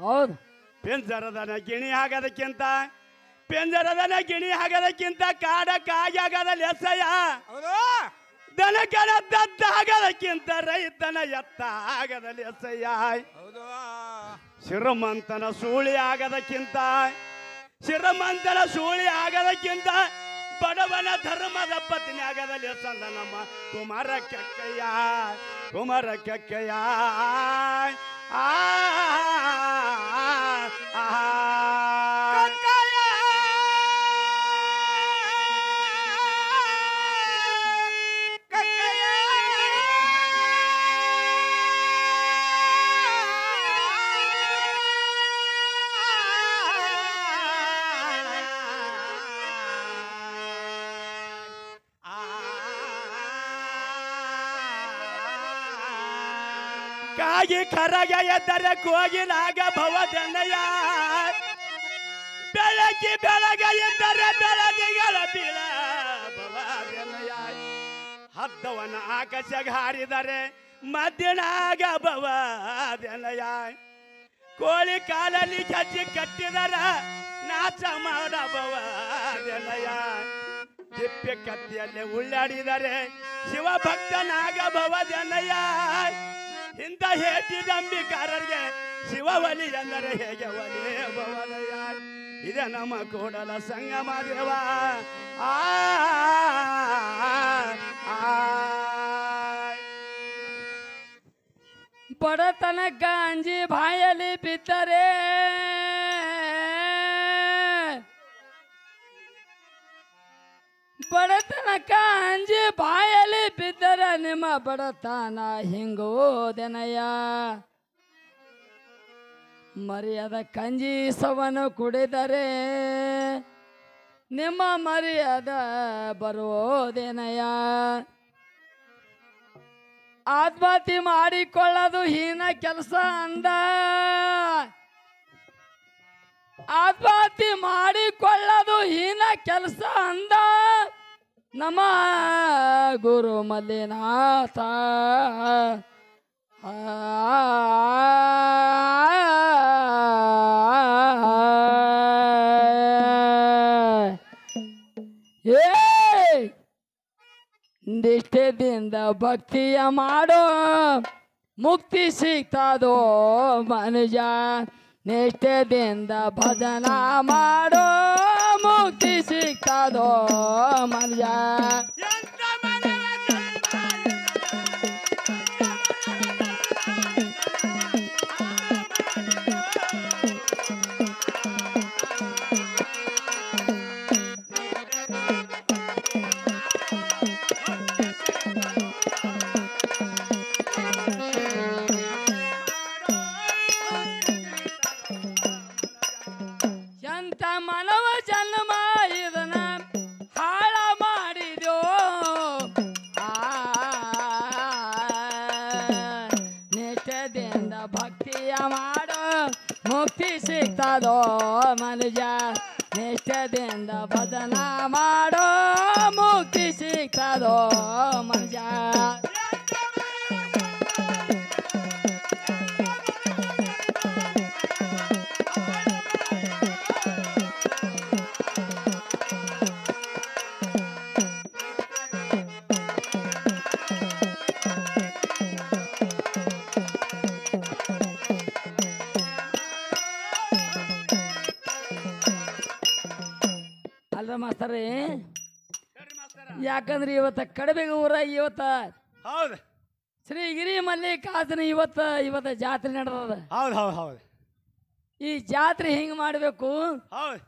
ಹೌದು ಪೆಂಜರದನ ಗಿಣಿ ಆಗದಕ್ಕಿಂತ ಕಾಡ ಕಾಗಿ ಆಗದ ಲೆಸಯ್ಯ. ದನಕನ ದತ್ತ ಆಗದಕ್ಕಿಂತ ರೈತನ ಎತ್ತ ಆಗದ ಲೆಸಯ್ಯ. ಶ್ರೀಮಂತನ ಸೂಳಿ ಆಗದಕ್ಕಿಂತ ಬಡವನ ಧರ್ಮದ ಪತ್ನಿ ಆಗದ ಲೆಸಂದ ನಮ್ಮ ಕುಮಾರ ಕೆಕ್ಕಯ್ಯ. ಆ ಕಾಗಿ ಕರಗ ಎದ್ದರೆ ಕೋಗಿಲಾಗ ಭವದನಯ. ಬೆಳಗ ಎದ್ದರೆ ಬೆಳದಿಗಳ ಬೀಳ ಭವದನಯ. ಹದ್ದವನ ಆಕಾಶಗ ಹಾರಿದರೆ ಮಧ್ಯನಾಗ ಭವದನಯ. ಕೋಳಿ ಕಾಲಲ್ಲಿ ಚಚ್ಚಿ ಕಟ್ಟಿದರ ನಾಚ ಮಾಡ ಭವದನಯ. ತಿಪ್ಪೆ ಕತ್ತಿಯಲ್ಲಿ ಉಳ್ಳಾಡಿದರೆ ಶಿವಭಕ್ತನಾಗ ಭವದನಯ. ಇಂಥ ಹೇಟಿದಂಬಿಕಾರರಿಗೆ ಶಿವವಲಿ ಎಂದರೆ ಹೇಗೆ ಒಲಿ ಭವದಯ. ಇದೆ ನಮ್ಮ ಕೂಡಲ ಸಂಗಮ ದೇವ. ಬಡತನ ಗಾಂಜಿ ಬಾಯಲ್ಲಿ ಬಿದ್ದರೆ ಬಡತನಕ ಅಂಜಿ ಬಾಯಲ್ಲಿ ಬಿದ್ದರೆ ನಿಮ್ಮ ಬಡತನ ಹಿಂಗೋದೆನಯ್ಯ. ಮರ್ಯಾದ ಕಂಜಿ ಸವನು ಕುಡಿದರೆ ನಿಮ್ಮ ಮರ್ಯಾದ ಬರೋದೇನಯ್ಯ. ಆತ್ಮಹತ್ಯೆ ಮಾಡಿಕೊಳ್ಳೋದು ಹೀನ ಕೆಲಸ ಅಂದ. ಆತ್ಮಹತ್ಯೆ ಮಾಡಿಕೊಳ್ಳೋದು ಹೀನ ಕೆಲಸ ಅಂದ ನಮ್ಮ ಗುರು ಮಲ್ಲಿನಾಥ. ನಿಷ್ಠೆದಿಂದ ಭಕ್ತಿಯ ಮಾಡೋ ಮುಕ್ತಿ ಸಿಗ್ತದೋ ಮನುಜ. ನಿಷ್ಠೆದಿಂದ ಭಜನ ಮಾಡೋ ಮುಕ್ತಿ ಸಿಗ್ತದೋ ಮನುಜ. ಎಂತ ಮನವ ಜನ್ಮ ಇದನ್ನ ಹಾಳ ಮಾಡಿದ್ಯೋ ಮಾಡೋ ಮುಕ್ತಿ ಸಿಗ್ತದೋ ಮನುಜ ನಿಷ್ಠದಿಂದ ಭಜನ ಮಾಡೋ ಮುಕ್ತಿ ಸಿಗ್ತದೋ ಮನುಜ ಅಲ್ರ ಮಾಸ್ತರೇ ಯಾಕಂದ್ರೆ ಇವತ್ತ ಕಡಬೆಗ ಊರ ಇವತ್ತ ಹೌದು ಶ್ರೀ ಗಿರಿ ಮಲ್ಲಿಕಾರ್ಜುನ ಇವತ್ತ ಜಾತ್ರೆ ನಡೆದದ. ಹೌದು ಹೌದು ಹೌದು ಈ ಜಾತ್ರೆ ಹಿಂಗ್ ಮಾಡ್ಬೇಕು ಹೌದು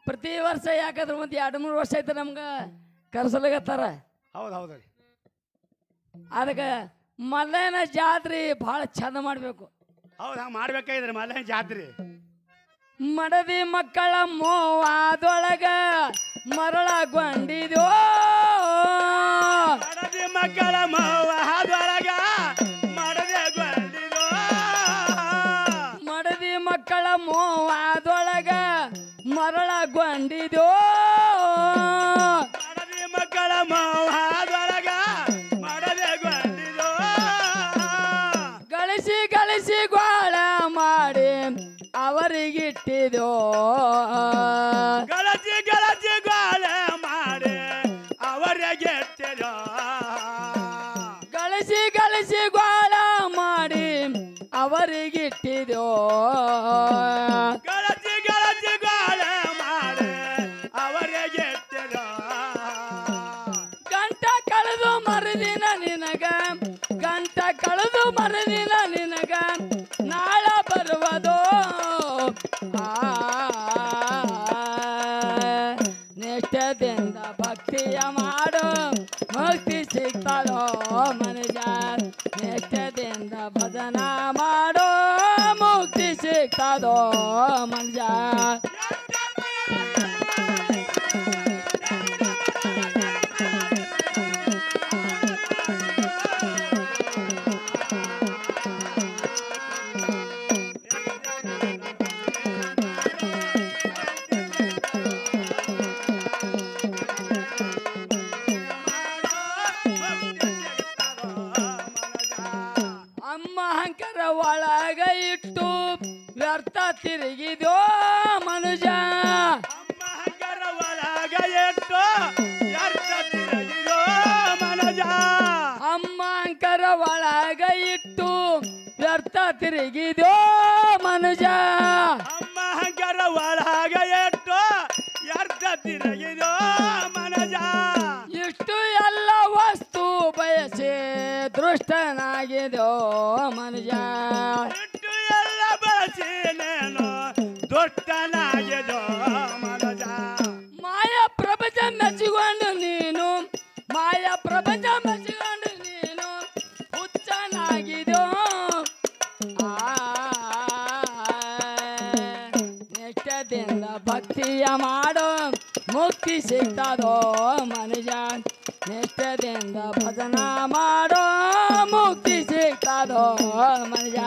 ಪ್ರತಿ ವರ್ಷ. ಯಾಕಂದ್ರೆ ಒಂದು 2-3 ವರ್ಷ ಆಯ್ತು ನಮ್ಗ ಕರ್ಸಲಾಗತ್ತಾರ. ಹೌದು ಹೌದು ಅದಕ್ಕೆ ಮಲ್ಲಯ್ಯನ ಜಾತ್ರೆ ಭಾಳ ಚಂದ ಮಾಡ್ಬೇಕು. ಹೌದು ಹಂಗೆ ಮಾಡ್ಬೇಕಾಗಿದ್ರಿ ಮಲ್ಲಯ್ಯನ ಜಾತ್ರೆ. ಮಡದಿ ಮಕ್ಕಳ ಮೋವಾದೊಳಗ ಮರಳಗೊಂಡಿದೋ ಮಡದಿ ಮಕ್ಕಳ ಮೋವಾದೊಳಗ ಮಡದೆಗೊಂಡಿದೋ ಮಡದಿ ಮಕ್ಕಳ ಮೋವಾದೊಳಗ ಮರಳಗೊಂಡಿದೋ ಮಡದಿ ಮಕ್ಕಳ ಮೋವಾದೊಳಗ ಮಡದೆಗೊಂಡಿದೋ ಗಳಿಸಿ ಗಳಿಸಿ ಗೋಳ ಮಾಡಿ ಅವರಿಗಿಟ್ಟಿದೋ ಗಳಸಿ ಗಳಸಿ ಗೋಳ ಮಾಡಿ ಅವರಿಗಿಟ್ಟಿದೋ ಗಳಿಸಿ ಗಳಿಸಿ ಗೋಳ ಮಾಡಿ ಅವರಿಗಿಟ್ಟಿದೋ ಗಳಸಿ ಗಳಸಿ ಗೋಳ ಮಾಡಿ ಅವರಿಗಿಟ್ಟಿದೋ ಗಂಟ ಕಳೆದು ಮರುದಿನ ನಿನಗ ಗಂಟ ಕಳೆದು ಮರುದಿನ ನಿನಗ ನಾಳ ಬರುವುದೋ ನಿಷ್ಠದಿಂದ ಭಕ್ತಿಯ ಮಾಡೋ ಮುಕ್ತಿ ಸಿಗ್ತದೋ ಮನುಜ ನಿಷ್ಠದಿಂದ ಭಜನ ಮಾಡೋ ಮುಕ್ತಿ ಸಿಗ್ತದೋ ಮನುಜ ಒಳಗ ಇಟ್ಟು ವ್ಯರ್ಥ ತಿರುಗಿದೋ ಮನುಜ ಅಮ್ಮಹಂಕರ ಒಳಗ ಇಟ್ಟು ವ್ಯರ್ಥ ತಿರುಗಿದೋ ಮನುಜ ಅಮ್ಮಹಂಕರ ಒಳಗ ಇಟ್ಟು ವ್ಯರ್ಥ ತಿರುಗಿದೋ ಮನುಜ ಅಮ್ಮಹಂಕರ ಒಳಗ ಇಟ್ಟು ವ್ಯರ್ಥ ತಿರುಗಿದೋ ಮನುಜ ಇಷ್ಟು ಎಲ್ಲ ವಸ್ತು ಬಯಸಿ ದೃಷ್ಟನಾಗಿದೋ ಮನುಜ ಇಟ್ಟು ಎಲ್ಲ ಬಯಸಿ ನೇನು ದುಷ್ಟನಾಗಿದೋ ಮನುಜ ಮಾಯ ಪ್ರಪಂಚ ಮೆಚ್ಚಿಕೊಂಡು ನೀನು ಮಾಯ ಪ್ರಪಂಚ ಮೆಚ್ಚಿಕೊಂಡು ನೀನು ಹುಚ್ಚನಾಗಿದೋ ನಿಷ್ಠದಿಂದ ಭಕ್ತಿಯ ಮಾಡೋ ಮುಕ್ತಿ ಸಿಗ್ತದೋ ಮನುಜ ನಿಷ್ಠದಿಂದ ಭಜನ ಮಾಡೋ ಮುಕ್ತಿ ಸಿಗ್ತದೋ ಮನುಜ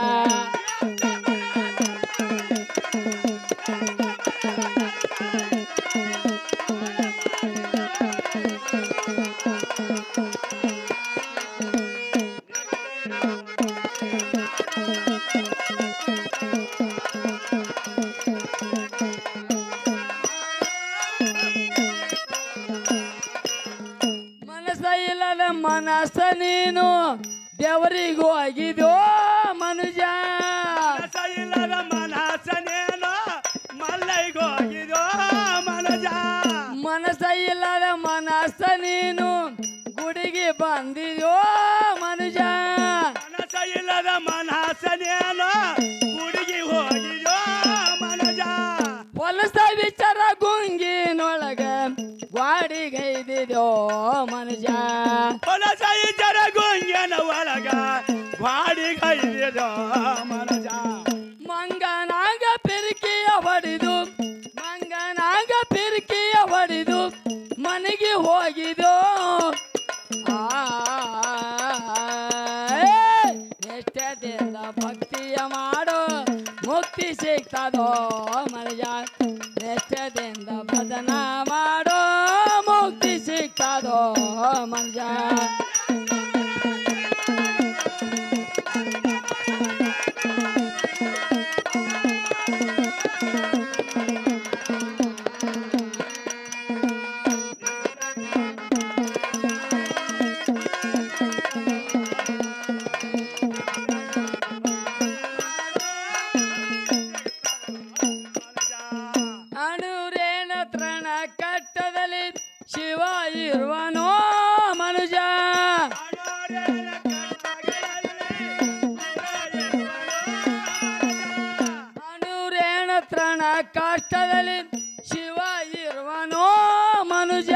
ಮನಸ್ಸ ನೀನು ದೇವರಿಗೂ ಆಗಿದೋ ಮನುಜ ಇಲ್ಲದ ಮನಸ್ಸನೇನೋ ಮಲ್ಲೈಗೂ ಆಗಿದೋ ಮನುಜ ಮನಸ್ಸ ಇಲ್ಲದ ಮನಸ್ಸ ನೀನು ಗುಡಿಗೆ ಬಂದಿದೋ ಮನುಜ ಮನಸ್ಸ ಇಲ್ಲದ ಮನಸ್ಸನೇನೋ ಗುಡಿಗೆ ಹೋಗಿದೋ ಮನುಜ ಹೊಲಸ ವಿಚಾರ ಗುಂಗಿನೊಳಗ ಗ್ವಾಡಿಗೈದಿದೋ ಮನುಜ ಹೊಲಸ ವಿಚಾರ ಗುಂಗಿನ ಒಳಗ ಗ್ವಾಡಿಗೈದಿದೋ ಮನುಜ ಮಂಗನಾಗ ಪಿರಿಕಿಯ ಹೊಡೆದು ಮಂಗನಾಗ ಪಿರಿಕಿಯ ಹೊಡೆದು ಮನೆಗೆ ಹೋಗಿದೋ ನಿಷ್ಠದಿಂದ ಭಕ್ತಿಯ ಮಾಡೋ ಮುಕ್ತಿ ಸಿಗ್ತದೋ ಮನುಜ ನಿಷ್ಠದಿಂದ ಭಜನ ಮಾಡೋ ಮುಕ್ತಿ ಸಿಗ್ತದೋ ಮನುಜ ಅಣುರೇನ ತೃಣ ಕಟ್ಟದಲ್ಲಿ ಶಿವ ಇರುವನೋ ಮನುಜ ಅಣುರೇನ ತೃಣ ಕಷ್ಟದಲ್ಲಿ ಶಿವ ಇರುವನೋ ಮನುಜ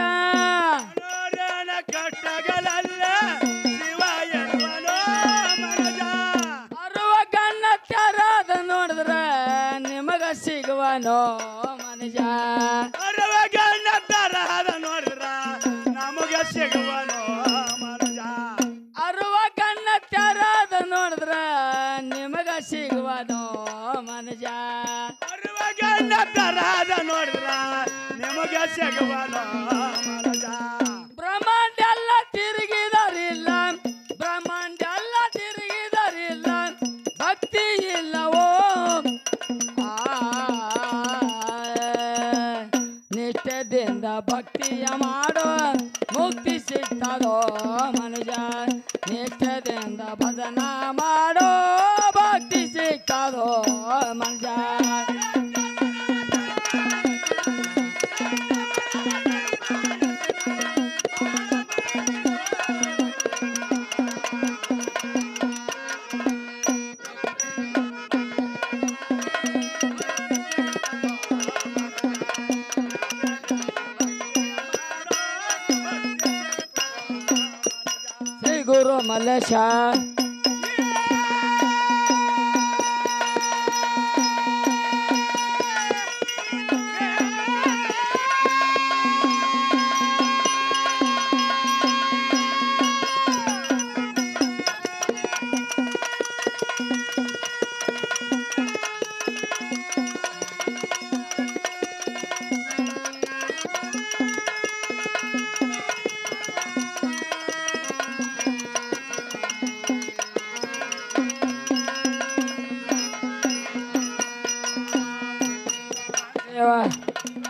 ಕಟ್ಟಗಳಲ್ಲ ಶಿವ ಎನ್ನುವನೋ ಮನುಜ ಅರುವ ಕಣ್ಣ ತೆರದ ನೋಡಿದ್ರ ನಿಮಗ ಸಿಗುವನೋ ಮನುಜ ಅರವ ಗಣ್ಣ ತರಹದ ನೋಡಿದ್ರ ನಮಗ ಸಿಗುವನೋ ಮನುಜ ಅರುವ ಕಣ್ಣ ತೆರದ ನೋಡಿದ್ರ ನಿಮಗ ಸಿಗುವನೋ ಮನುಜ ಅರವ ಗಣ್ಣ ತರಹದ ನೋಡಿದ್ರ ನಿಮಗ ಸಿಗುವನೋ ಮನುಜ ಬ್ರಹ್ಮಾಂಡ ಎಲ್ಲ ತಿರುಗಿದರಿಲ್ಲ ಬ್ರಹ್ಮಾಂಡ ಎಲ್ಲ ತಿರುಗಿದರಿಲ್ಲ ಭಕ್ತಿ ಇಲ್ಲವೋ ನಿಷ್ಠದಿಂದ ಭಕ್ತಿಯ ಮಾಡೋ ಮುಕ್ತಿ ಸಿಗ್ತದೋ ಮನುಜ ನಿಷ್ಠದಿಂದ ಭಜನ ಮಾಡೋ ಭಕ್ತಿ ಸಿಗ್ತದೋ ಮನುಜ ಶ್ರೀ ಗುರು ಮಲ್ಲೇಶ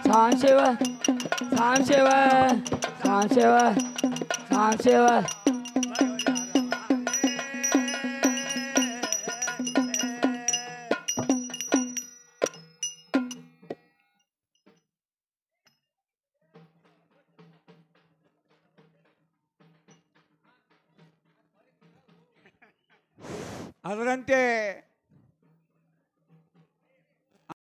ಸಾಂಶಿವ ಸಾಂಶಿವ ಸಾಂಶಿವ ಸಾಂಶಿವ ಅದರಂತೆ